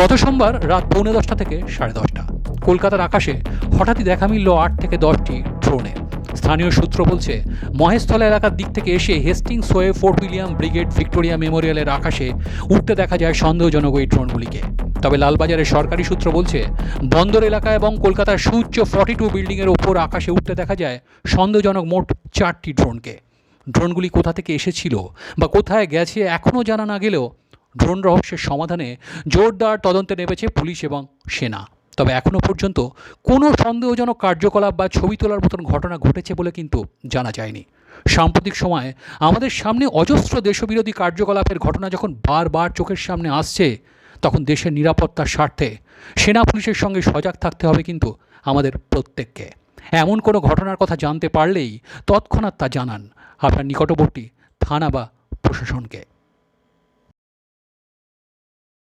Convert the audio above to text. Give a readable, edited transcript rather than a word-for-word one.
গত সোমবার রাত 10:45 থেকে 10:30 কলকাতার আকাশে হঠাৎই দেখা মিলল 8 থেকে 10টি ড্রোনে। স্থানীয় সূত্র বলছে, মহেশতলা এলাকার দিক থেকে এসে হেস্টিংস হয়ে ফোর্ট উইলিয়াম ব্রিগেড ভিক্টোরিয়া মেমোরিয়ালের আকাশে উঠতে দেখা যায় সন্দেহজনক ওই ড্রোনগুলিকে। তবে লালবাজারের সরকারি সূত্র বলছে, বন্দর এলাকা এবং কলকাতার সুউচ্চ 42 বিল্ডিংয়ের ওপর আকাশে উঠতে দেখা যায় সন্দেহজনক মোট 4টি ড্রোনকে। ড্রোনগুলি কোথা থেকে এসেছিল বা কোথায় গেছে এখনও জানা না গেলেও ড্রোন রহস্যের সমাধানে জোরদার তদন্তে নেমেছে পুলিশ এবং সেনা। তবে এখনও পর্যন্ত কোনো সন্দেহজনক কার্যকলাপ বা ছবি তোলার মতন ঘটনা ঘটেছে বলে কিন্তু জানা যায়নি। সাম্প্রতিক সময়ে আমাদের সামনে অজস্র দেশবিরোধী কার্যকলাপের ঘটনা যখন বারবার চোখের সামনে আসছে, তখন দেশের নিরাপত্তার স্বার্থে সেনা পুলিশের সঙ্গে সজাগ থাকতে হবে কিন্তু আমাদের প্রত্যেককে। এমন কোনো ঘটনার কথা জানতে পারলেই তৎক্ষণাৎ তা জানান আপনার নিকটবর্তী থানা বা প্রশাসনকে।